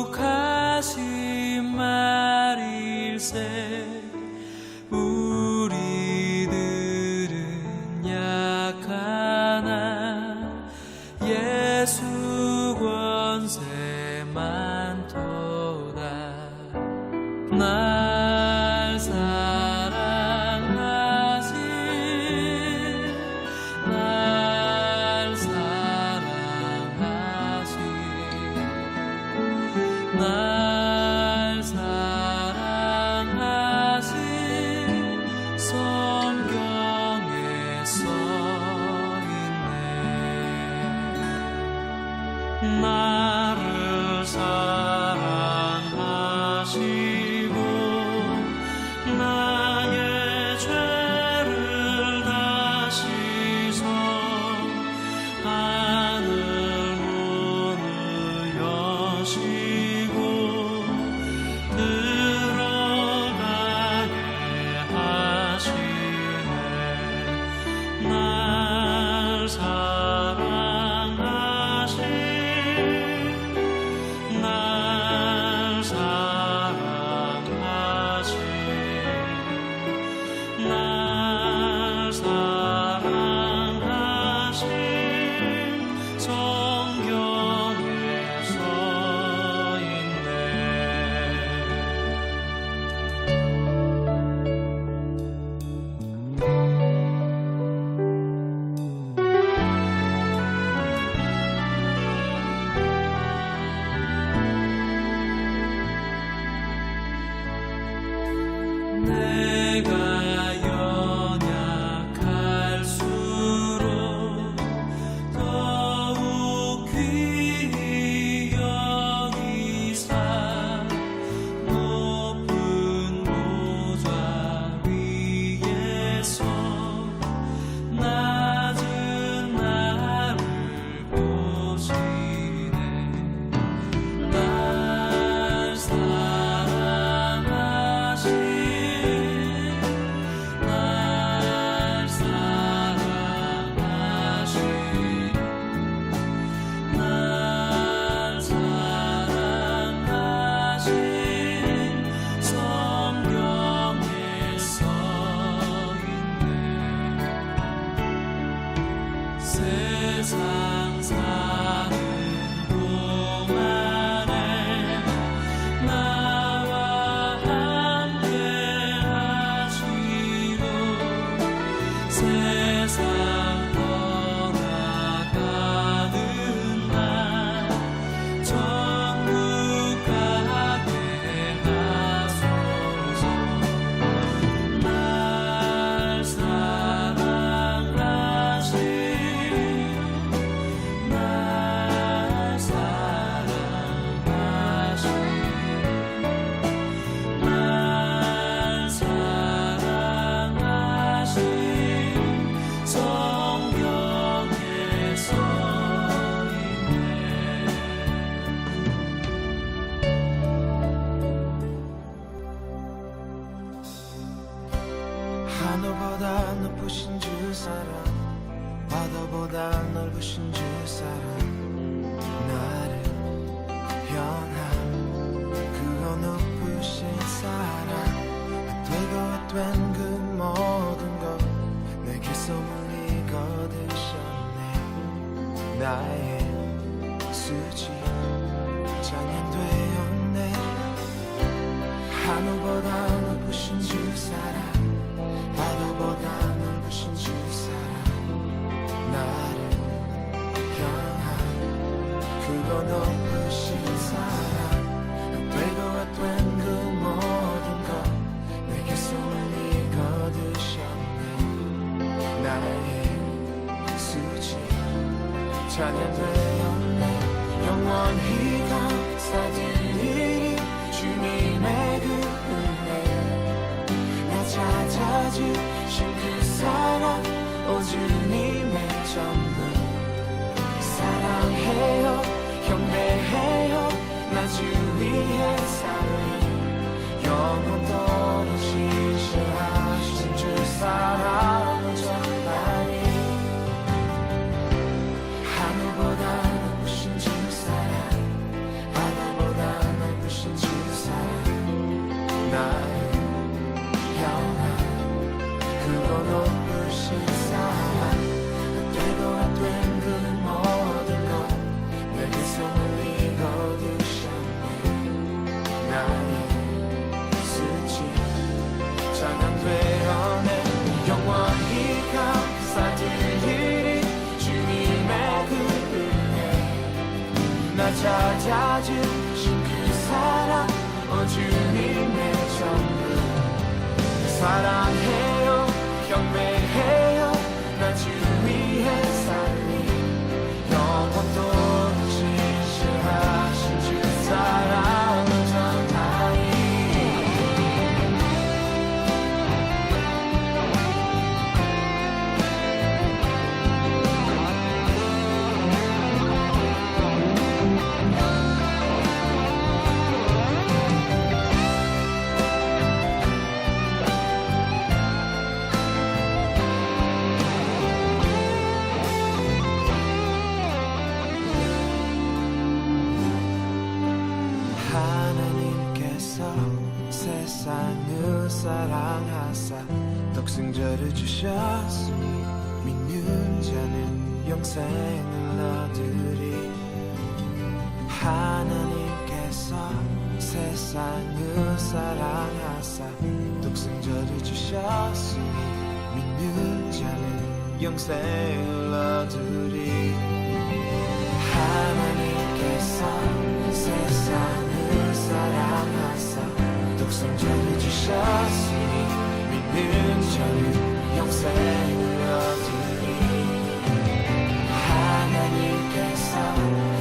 거룩하신 말일세. 우리들은 약하나 예수 권세 많도다. 날 사랑하신 날 사랑하신 날 사랑하신 성경에 써있네. 나를 사랑하시고 나의 죄를 다 씻어 하늘 문을 여시고 들어가게 하시네. 날 사랑하신 날 사랑하신 날 사랑하신 성경에 써있네. 내가 연약할수록 더욱 귀히 여기사 높은 보좌 위에서 낮은 나를 보시네. 날 사랑하신 날 사랑하신 날 사랑하신 성경에 써있네. 세상 사는 동안에 나와 함께 하시고 세상 떠나가는 날 천국 가게 하소서. 날 사랑하신 날 사랑하신 날 사랑하신 성경에 써있네. 하늘보다 높으신 주 사랑, 바다보다 넓으신 주 사랑, 나를 향한 그거 높으신 사랑, 되고 된 그 모든 것 내게 소문이 거두셨네. 나의 수지 찬양 되었네. 하늘보다 높으신 주 사랑, 바다보다 넓으신 주 사랑, 나를 향한 그거 높으신 사랑, 되고 된 그 모든 것 내게 소문이 거두셨네. 나의 수지 찬양되었네. 영원히 감사드리니 주님의 그 은혜, 나 찾아주신 그 사랑, 오 주님의 전부 사랑해요, 경배해요. 나 주 위에 살리 영원토록 지시하신 주 사랑을 전하니. 하늘보다 높으신 주 사랑, 찾아주신 그 사랑 주님의 전부 사랑해요 경배해요 나 주 위해 살리 영원토록 지시하신 주 사랑을 전하리 하나님께서 세상을 사랑하사 독생자를 주셨으니 믿는 자는 영생을 얻으리 하나님께서 세상을 사랑하사 독생자를 주셨으니 믿는 자는 영생을 얻으리 하나님께서 세상을 사랑하사 독생자를 주셨으니 믿는 자는 영생을 얻으리 하나님께서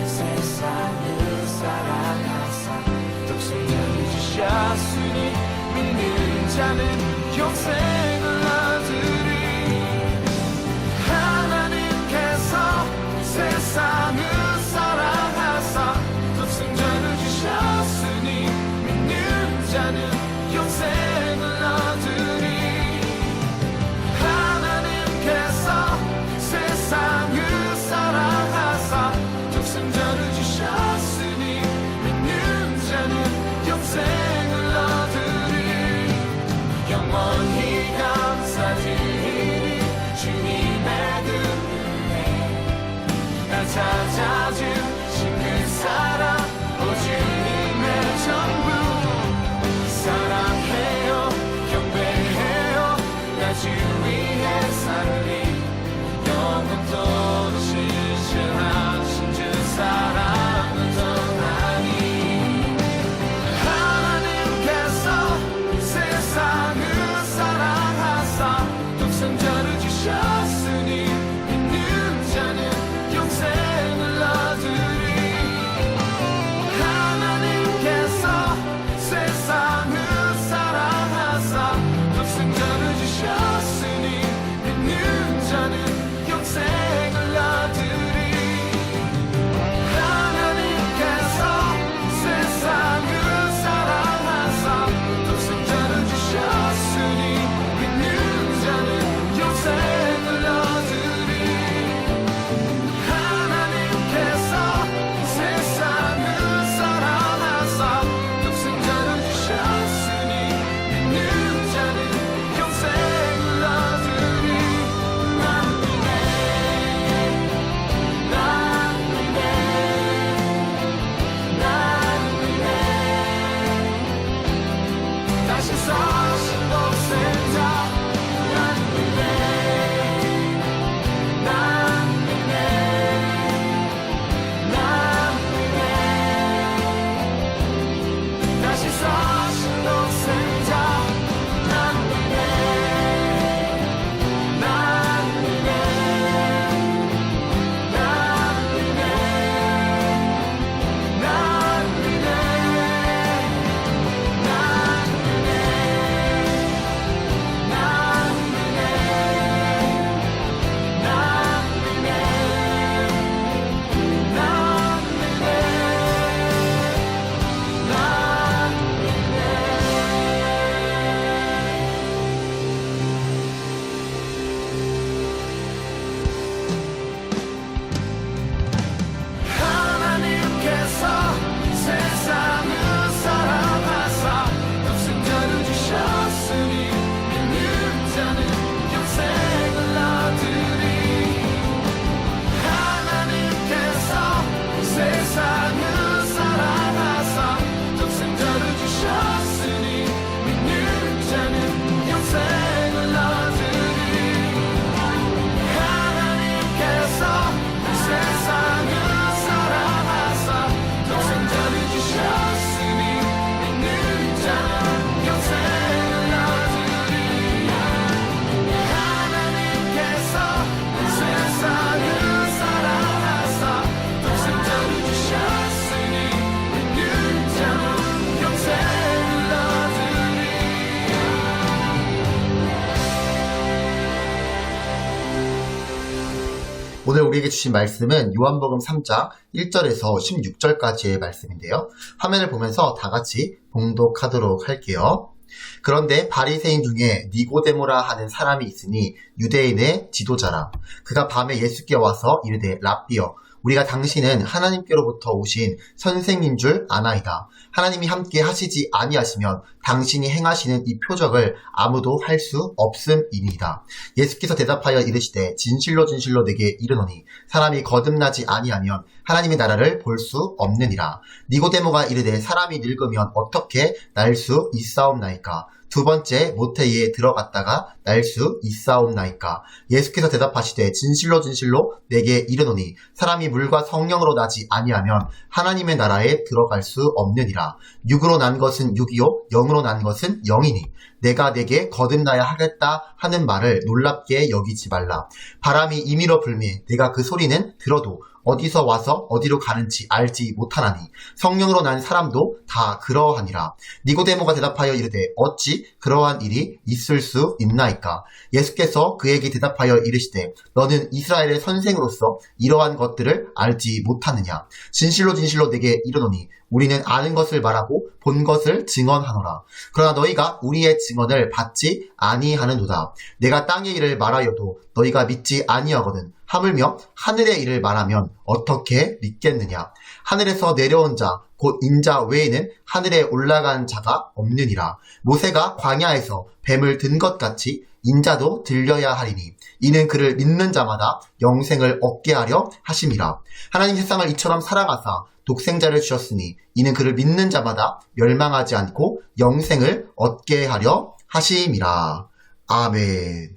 세상을 사랑하사 독생자를 주셨으니 믿는 자는 영생을 얻으리 하나님께서 세상을 사랑하사 독생자를 주셨으니 믿는 자는 영생을 얻으리 하나님께서 세상을 사랑하사 독생자를 주셨으니 믿는 자는 영생을 얻으리 영원히 가 오늘 우리에게 주신 말씀은 요한복음 3장 1절에서 16절까지의 말씀인데요. 화면을 보면서 다 같이 봉독하도록 할게요. 그런데 바리새인 중에 니고데모라 하는 사람이 있으니 유대인의 지도자라. 그가 밤에 예수께 와서 이르되 랍비여, 우리가 당신은 하나님께로부터 오신 선생인 줄 아나이다. 하나님이 함께 하시지 아니하시면 당신이 행하시는 이 표적을 아무도 할 수 없음이니이다. 예수께서 대답하여 이르시되 진실로 진실로 내게 이르노니 사람이 거듭나지 아니하면 하나님의 나라를 볼 수 없느니라. 니고데모가 이르되 사람이 늙으면 어떻게 날 수 있사옵나이까? 두 번째 모태에 들어갔다가 날 수 있사옵나이까? 예수께서 대답하시되 진실로 진실로 내게 이르노니 사람이 물과 성령으로 나지 아니하면 하나님의 나라에 들어갈 수 없느니라. 육으로 난 것은 육이요 영으로 난 것은 영이니 내가 내게 거듭나야 하겠다 하는 말을 놀랍게 여기지 말라. 바람이 임의로 불매 내가 그 소리는 들어도 어디서 와서 어디로 가는지 알지 못하나니 성령으로 난 사람도 다 그러하니라. 니고데모가 대답하여 이르되 어찌 그러한 일이 있을 수 있나이까? 예수께서 그에게 대답하여 이르시되 너는 이스라엘의 선생으로서 이러한 것들을 알지 못하느냐? 진실로 진실로 내게 이르노니 우리는 아는 것을 말하고 본 것을 증언하노라. 그러나 너희가 우리의 증언을 받지 아니하는도다. 내가 땅의 일을 말하여도 너희가 믿지 아니하거든. 하물며 하늘의 일을 말하면 어떻게 믿겠느냐? 하늘에서 내려온 자 곧 인자 외에는 하늘에 올라간 자가 없느니라. 모세가 광야에서 뱀을 든 것 같이 인자도 들려야 하리니 이는 그를 믿는 자마다 영생을 얻게 하려 하심이라. 하나님 세상을 이처럼 사랑하사 독생자를 주셨으니 이는 그를 믿는 자마다 멸망하지 않고 영생을 얻게 하려 하심이라. 아멘.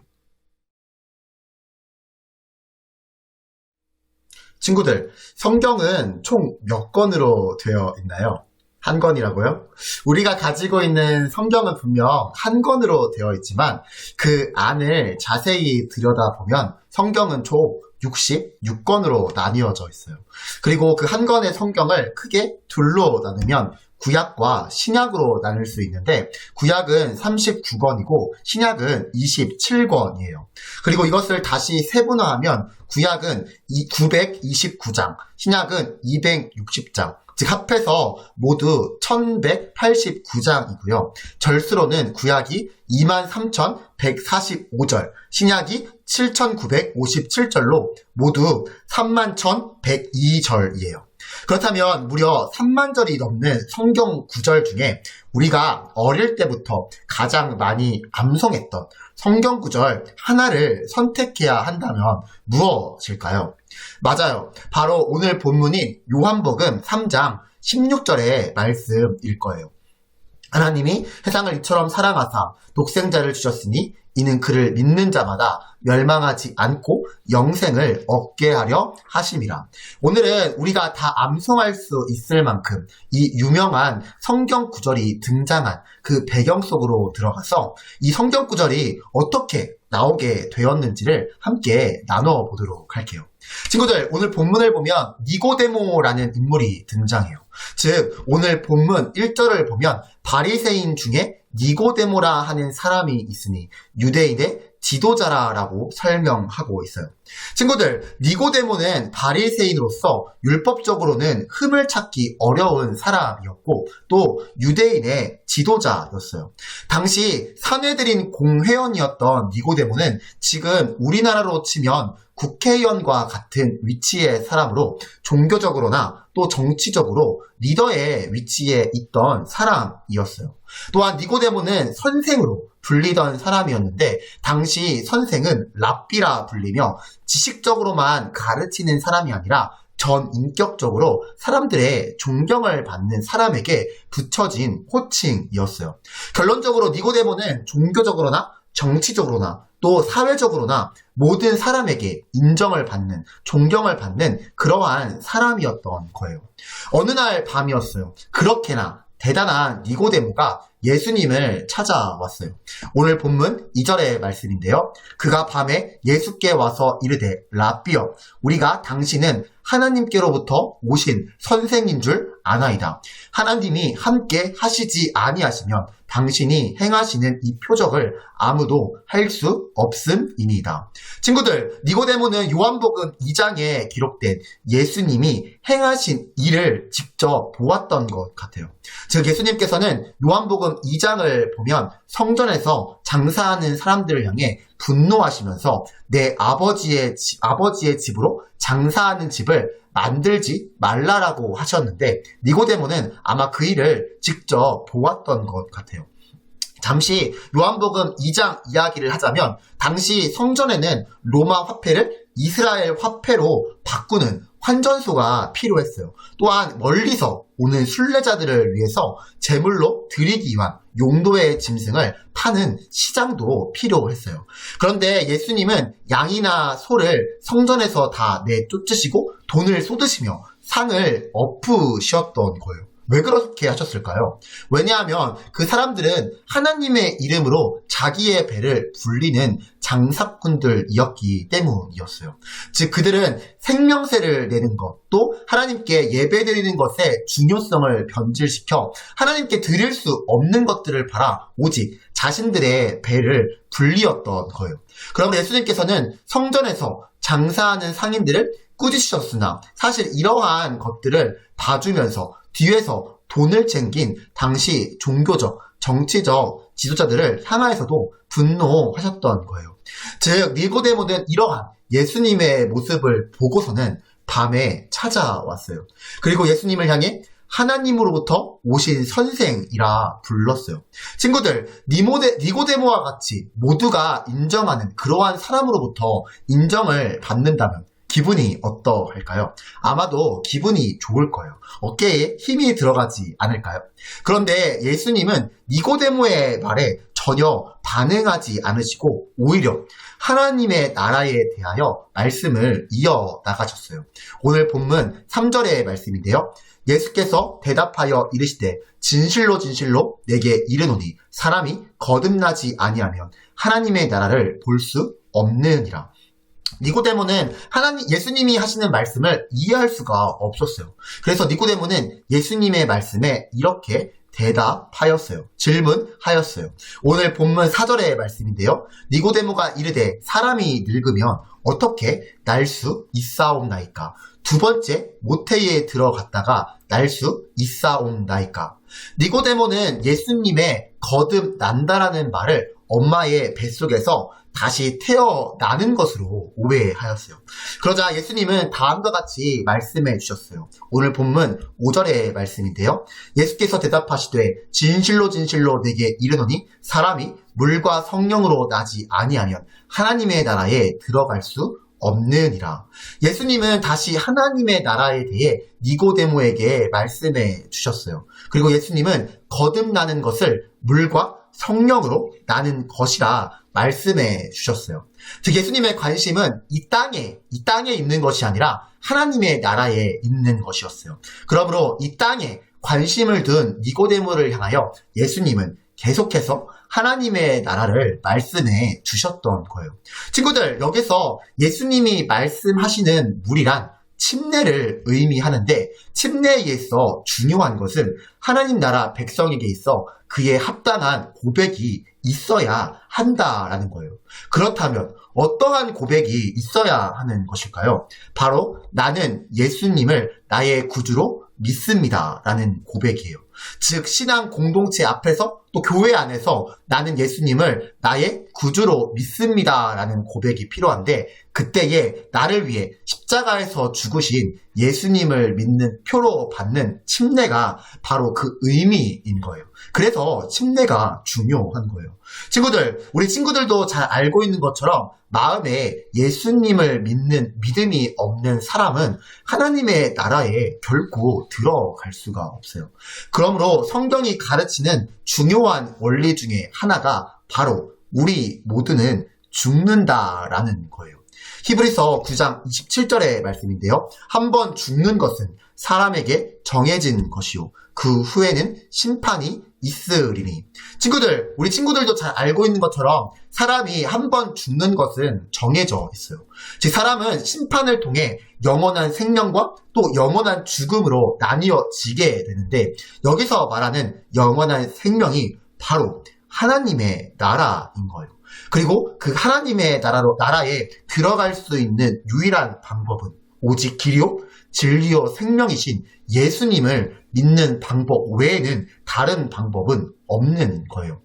친구들, 성경은 총 몇 권으로 되어 있나요? 한 권이라고요? 우리가 가지고 있는 성경은 분명 한 권으로 되어 있지만 그 안을 자세히 들여다보면 성경은 총 66권으로 나뉘어져 있어요. 그리고 그 한 권의 성경을 크게 둘로 나누면 구약과 신약으로 나눌 수 있는데 구약은 39권이고 신약은 27권이에요. 그리고 이것을 다시 세분화하면 구약은 929장, 신약은 260장, 즉 합해서 모두 1189장이고요. 절수로는 구약이 23,145절, 신약이 7,957절로 모두 31,102절이에요. 그렇다면 무려 3만 절이 넘는 성경 구절 중에 우리가 어릴 때부터 가장 많이 암송했던 성경 구절 하나를 선택해야 한다면 무엇일까요? 맞아요. 바로 오늘 본문인 요한복음 3장 16절의 말씀일 거예요. 하나님이 세상을 이처럼 사랑하사 독생자를 주셨으니 이는 그를 믿는 자마다 멸망하지 않고 영생을 얻게 하려 하심이라. 오늘은 우리가 다 암송할 수 있을 만큼 이 유명한 성경 구절이 등장한 그 배경 속으로 들어가서 이 성경 구절이 어떻게 나오게 되었는지를 함께 나눠보도록 할게요. 친구들, 오늘 본문을 보면 니고데모라는 인물이 등장해요. 즉 오늘 본문 1절을 보면 바리새인 중에 니고데모라 하는 사람이 있으니 유대인의 지도자라고 설명하고 있어요. 친구들, 니고데모는 바리새인으로서 율법적으로는 흠을 찾기 어려운 사람이었고 또 유대인의 지도자였어요. 당시 사내들인 공회원이었던 니고데모는 지금 우리나라로 치면 국회의원과 같은 위치의 사람으로 종교적으로나 또 정치적으로 리더의 위치에 있던 사람이었어요. 또한 니고데모는 선생으로 불리던 사람이었는데 당시 선생은 랍비라 불리며 지식적으로만 가르치는 사람이 아니라 전 인격적으로 사람들의 존경을 받는 사람에게 붙여진 호칭이었어요. 결론적으로 니고데모는 종교적으로나 정치적으로나 또 사회적으로나 모든 사람에게 인정을 받는, 존경을 받는 그러한 사람이었던 거예요. 어느 날 밤이었어요. 그렇게나 대단한 니고데모가 예수님을 찾아왔어요. 오늘 본문 2절의 말씀인데요. 그가 밤에 예수께 와서 이르되 랍비여, 우리가 당신은 하나님께로부터 오신 선생인 줄 아나이다. 하나님이 함께 하시지 아니하시면 당신이 행하시는 이 표적을 아무도 할 수 없음이니이다. 친구들, 니고데모는 요한복음 2장에 기록된 예수님이 행하신 일을 직접 보았던 것 같아요. 즉 예수님께서는 요한복음 2장을 보면 성전에서 장사하는 사람들을 향해 분노하시면서 내 아버지의 집으로 장사하는 집을 만들지 말라라고 하셨는데 니고데모는 아마 그 일을 직접 보았던 것 같아요. 잠시 요한복음 2장 이야기를 하자면 당시 성전에는 로마 화폐를 이스라엘 화폐로 바꾸는 환전소가 필요했어요. 또한 멀리서 오는 순례자들을 위해서 제물로 드리기 위한 용도의 짐승을 파는 시장도 필요했어요. 그런데 예수님은 양이나 소를 성전에서 다 내쫓으시고 돈을 쏟으시며 상을 엎으셨던 거예요. 왜 그렇게 하셨을까요? 왜냐하면 그 사람들은 하나님의 이름으로 자기의 배를 불리는 장사꾼들이었기 때문이었어요. 즉 그들은 생명세를 내는 것, 또 하나님께 예배드리는 것의 중요성을 변질시켜 하나님께 드릴 수 없는 것들을 팔아 오직 자신들의 배를 불리었던 거예요. 그럼 예수님께서는 성전에서 장사하는 상인들을 꾸짖으셨으나 사실 이러한 것들을 봐주면서 뒤에서 돈을 챙긴 당시 종교적, 정치적 지도자들을 향하여서도 분노하셨던 거예요. 즉 니고데모는 이러한 예수님의 모습을 보고서는 밤에 찾아왔어요. 그리고 예수님을 향해 하나님으로부터 오신 선생이라 불렀어요. 친구들, 니고데모와 같이 모두가 인정하는 그러한 사람으로부터 인정을 받는다면 기분이 어떠할까요? 아마도 기분이 좋을 거예요. 어깨에 힘이 들어가지 않을까요? 그런데 예수님은 니고데모의 말에 전혀 반응하지 않으시고 오히려 하나님의 나라에 대하여 말씀을 이어나가셨어요. 오늘 본문 3절의 말씀인데요. 예수께서 대답하여 이르시되 진실로 진실로 내게 이르노니 사람이 거듭나지 아니하면 하나님의 나라를 볼 수 없느니라. 니고데모는 예수님이 하시는 말씀을 이해할 수가 없었어요. 그래서 니고데모는 예수님의 말씀에 이렇게 대답하였어요. 질문하였어요. 오늘 본문 4절의 말씀인데요. 니고데모가 이르되 사람이 늙으면 어떻게 날 수 있사옵나이까? 두 번째 모태에 들어갔다가 날 수 있사옵나이까? 니고데모는 예수님의 거듭난다라는 말을 엄마의 뱃속에서 다시 태어나는 것으로 오해하였어요. 그러자 예수님은 다음과 같이 말씀해 주셨어요. 오늘 본문 5절의 말씀인데요. 예수께서 대답하시되 진실로 진실로 내게 이르노니 사람이 물과 성령으로 나지 아니하면 하나님의 나라에 들어갈 수 없느니라. 예수님은 다시 하나님의 나라에 대해 니고데모에게 말씀해 주셨어요. 그리고 예수님은 거듭나는 것을 물과 성령으로 나는 것이라 말씀해 주셨어요. 즉 예수님의 관심은 이 땅에 있는 것이 아니라 하나님의 나라에 있는 것이었어요. 그러므로 이 땅에 관심을 둔 니고데모를 향하여 예수님은 계속해서 하나님의 나라를 말씀해 주셨던 거예요. 친구들, 여기서 예수님이 말씀하시는 물이란 침례를 의미하는데 침례에 있어 중요한 것은 하나님 나라 백성에게 있어 그에 합당한 고백이 있어야 한다라는 거예요. 그렇다면 어떠한 고백이 있어야 하는 것일까요? 바로 나는 예수님을 나의 구주로 믿습니다 라는 고백이에요. 즉 신앙 공동체 앞에서 또 교회 안에서 나는 예수님을 나의 구주로 믿습니다 라는 고백이 필요한데 그때에 나를 위해 십자가에서 죽으신 예수님을 믿는 표로 받는 침례가 바로 그 의미인 거예요. 그래서 침례가 중요한 거예요. 친구들, 우리 친구들도 잘 알고 있는 것처럼 마음에 예수님을 믿는 믿음이 없는 사람은 하나님의 나라에 결코 들어갈 수가 없어요. 그러므로 성경이 가르치는 중요한 원리 중에 하나가 바로 우리 모두는 죽는다라는 거예요. 히브리서 9장 27절의 말씀인데요. 한번 죽는 것은 사람에게 정해진 것이요 그 후에는 심판이 있으리니. 친구들, 우리 친구들도 잘 알고 있는 것처럼 사람이 한 번 죽는 것은 정해져 있어요. 즉 사람은 심판을 통해 영원한 생명과 또 영원한 죽음으로 나뉘어지게 되는데, 여기서 말하는 영원한 생명이 바로 하나님의 나라인 거예요. 그리고 그 하나님의 나라에 들어갈 수 있는 유일한 방법은 오직 길이요 진리요 생명이신 예수님을 믿는 방법 외에는 다른 방법은 없는 거예요.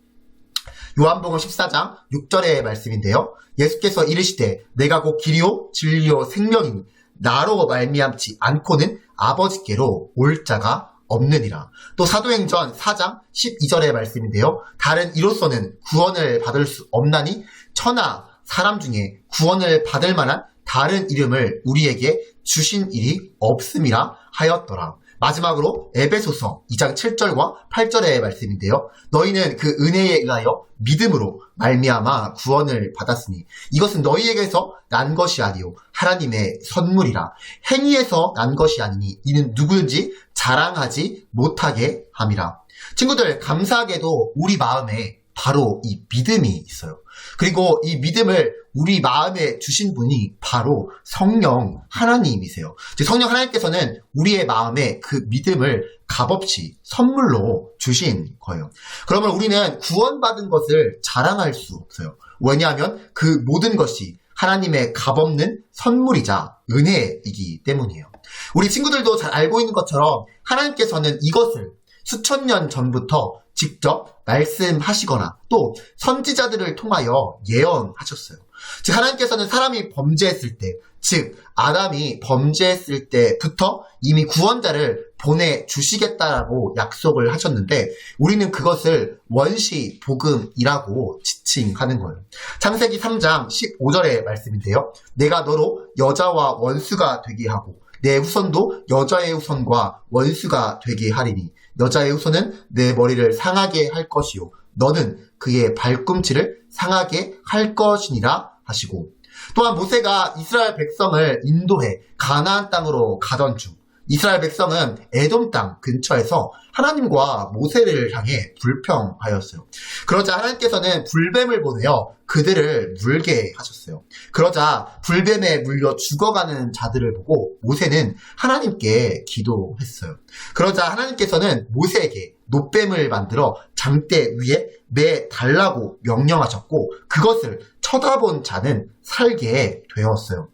요한복음 14장 6절의 말씀인데요. 예수께서 이르시되 내가 곧 길이요 진리요 생명이니 나로 말미암지 않고는 아버지께로 올 자가 없느니라. 또 사도행전 4장 12절의 말씀인데요. 다른 이로서는 구원을 받을 수 없나니 천하 사람 중에 구원을 받을 만한 다른 이름을 우리에게 주신 일이 없음이라 하였더라. 마지막으로 에베소서 2장 7절과 8절의 말씀인데요. 너희는 그 은혜에 의하여 믿음으로 말미암아 구원을 받았으니 이것은 너희에게서 난 것이 아니요 하나님의 선물이라. 행위에서 난 것이 아니니 이는 누구든지 자랑하지 못하게 함이라. 친구들, 감사하게도 우리 마음에 바로 이 믿음이 있어요. 그리고 이 믿음을 우리 마음에 주신 분이 바로 성령 하나님이세요. 즉 성령 하나님께서는 우리의 마음에 그 믿음을 값없이 선물로 주신 거예요. 그러면 우리는 구원받은 것을 자랑할 수 없어요. 왜냐하면 그 모든 것이 하나님의 값없는 선물이자 은혜이기 때문이에요. 우리 친구들도 잘 알고 있는 것처럼 하나님께서는 이것을 수천 년 전부터 직접 말씀하시거나 또 선지자들을 통하여 예언하셨어요. 즉 하나님께서는 사람이 범죄했을 때, 즉 아담이 범죄했을 때부터 이미 구원자를 보내주시겠다라고 약속을 하셨는데, 우리는 그것을 원시 복음이라고 지칭하는 거예요. 창세기 3장 15절의 말씀인데요. 내가 너로 여자와 원수가 되게 하고 내 후손도 여자의 후손과 원수가 되게 하리니 여자의 후손은 내 머리를 상하게 할 것이요 너는 그의 발꿈치를 상하게 할 것이니라 하시고, 또한 모세가 이스라엘 백성을 인도해 가나안 땅으로 가던 중 이스라엘 백성은 에돔 땅 근처에서 하나님과 모세를 향해 불평하였어요. 그러자 하나님께서는 불뱀을 보내어 그들을 물게 하셨어요. 그러자 불뱀에 물려 죽어가는 자들을 보고 모세는 하나님께 기도했어요. 그러자 하나님께서는 모세에게 놋뱀을 만들어 장대 위에 매달라고 명령하셨고 그것을 쳐다본 자는 살게 되었어요.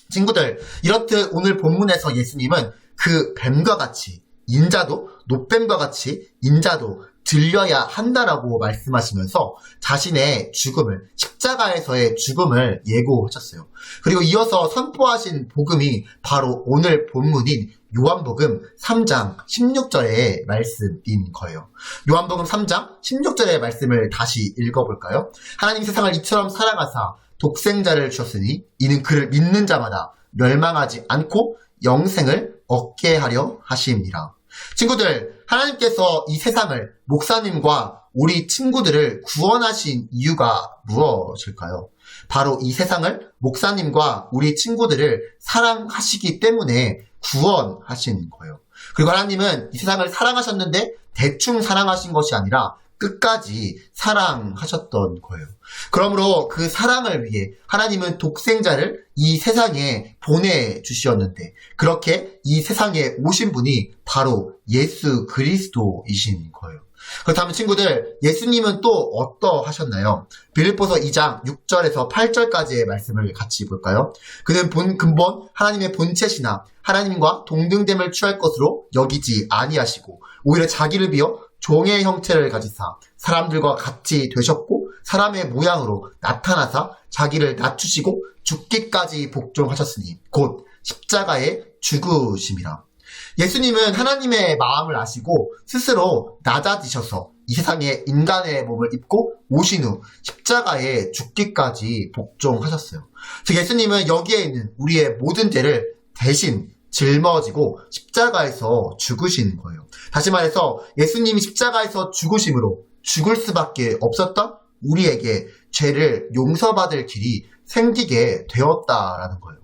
친구들, 이렇듯 오늘 본문에서 예수님은 그 뱀과 같이 인자도, 놋뱀과 같이 인자도 들려야 한다라고 말씀하시면서 자신의 죽음을, 십자가에서의 죽음을 예고하셨어요. 그리고 이어서 선포하신 복음이 바로 오늘 본문인 요한복음 3장 16절의 말씀인 거예요. 요한복음 3장 16절의 말씀을 다시 읽어볼까요? 하나님 세상을 이처럼 사랑하사 독생자를 주셨으니 이는 그를 믿는 자마다 멸망하지 않고 영생을 얻게 하려 하심이라. 친구들, 하나님께서 이 세상을, 목사님과 우리 친구들을 구원하신 이유가 무엇일까요? 바로 이 세상을, 목사님과 우리 친구들을 사랑하시기 때문에 구원하신 거예요. 그리고 하나님은 이 세상을 사랑하셨는데 대충 사랑하신 것이 아니라 끝까지 사랑하셨던 거예요. 그러므로 그 사랑을 위해 하나님은 독생자를 이 세상에 보내주셨는데, 그렇게 이 세상에 오신 분이 바로 예수 그리스도이신 거예요. 그렇다면 친구들, 예수님은 또 어떠하셨나요? 빌립보서 2장 6절에서 8절까지의 말씀을 같이 볼까요? 그는 근본 하나님의 본체시나 하나님과 동등됨을 취할 것으로 여기지 아니하시고 오히려 자기를 비어 종의 형체를 가지사 사람들과 같이 되셨고 사람의 모양으로 나타나사 자기를 낮추시고 죽기까지 복종하셨으니 곧 십자가에 죽으심이라. 예수님은 하나님의 마음을 아시고 스스로 낮아지셔서 이 세상에 인간의 몸을 입고 오신 후 십자가에 죽기까지 복종하셨어요. 즉 예수님은 여기에 있는 우리의 모든 죄를 대신 짊어지고 십자가에서 죽으신 거예요. 다시 말해서 예수님이 십자가에서 죽으심으로 죽을 수밖에 없었던 우리에게 죄를 용서받을 길이 생기게 되었다라는 거예요.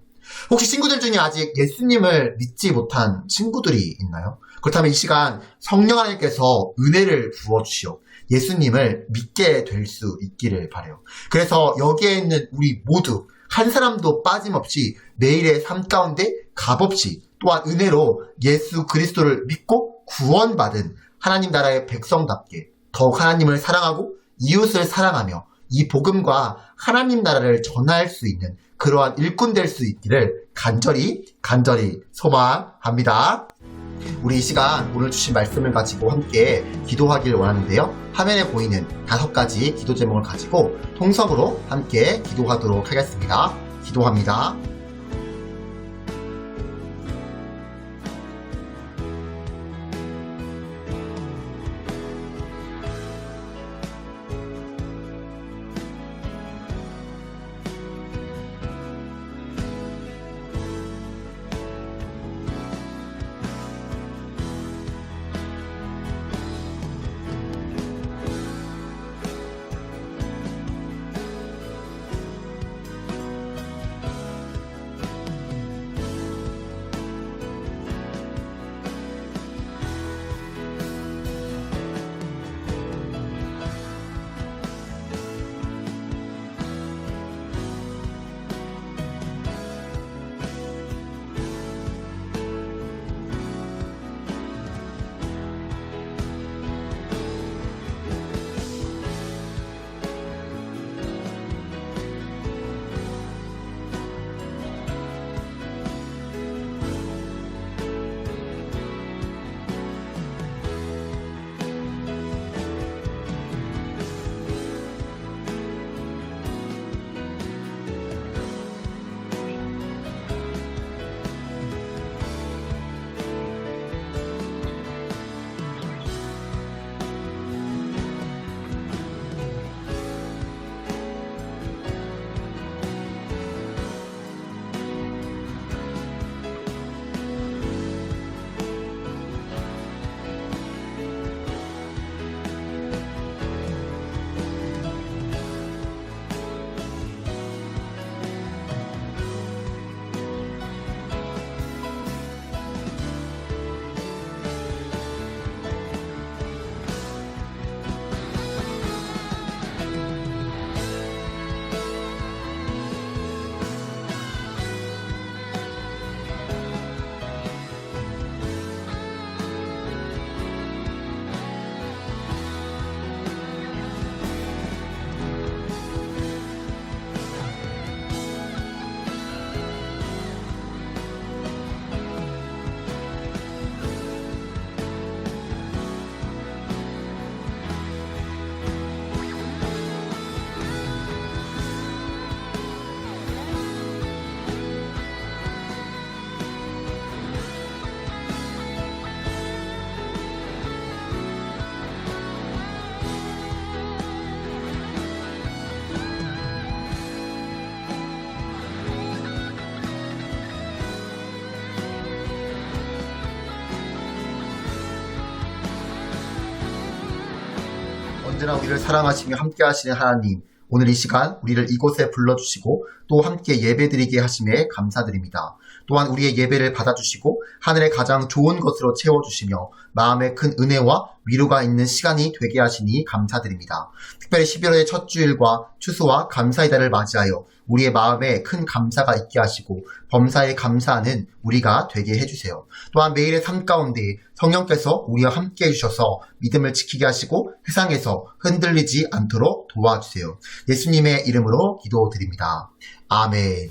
혹시 친구들 중에 아직 예수님을 믿지 못한 친구들이 있나요? 그렇다면 이 시간 성령 하나님께서 은혜를 부어주시어 예수님을 믿게 될 수 있기를 바라요. 그래서 여기에 있는 우리 모두 한 사람도 빠짐없이 매일의 삶 가운데 값없이 또한 은혜로 예수 그리스도를 믿고 구원받은 하나님 나라의 백성답게 더욱 하나님을 사랑하고 이웃을 사랑하며 이 복음과 하나님 나라를 전할 수 있는 그러한 일꾼 될 수 있기를 간절히 소망합니다. 우리 이 시간 오늘 주신 말씀을 가지고 함께 기도하길 원하는데요. 화면에 보이는 5가지 기도 제목을 가지고 통성으로 함께 기도하도록 하겠습니다. 기도합니다. 언제나 우리를 사랑하시며 함께 하시는 하나님, 오늘 이 시간 우리를 이곳에 불러주시고 또 함께 예배드리게 하심에 감사드립니다. 또한 우리의 예배를 받아주시고 하늘의 가장 좋은 것으로 채워주시며 마음에 큰 은혜와 위로가 있는 시간이 되게 하시니 감사드립니다. 특별히 11월의 첫 주일과 추수와 감사이다를 맞이하여 우리의 마음에 큰 감사가 있게 하시고 범사에 감사하는 우리가 되게 해주세요. 또한 매일의 삶 가운데 성령께서 우리와 함께 해주셔서 믿음을 지키게 하시고 세상에서 흔들리지 않도록 도와주세요. 예수님의 이름으로 기도드립니다. 아멘.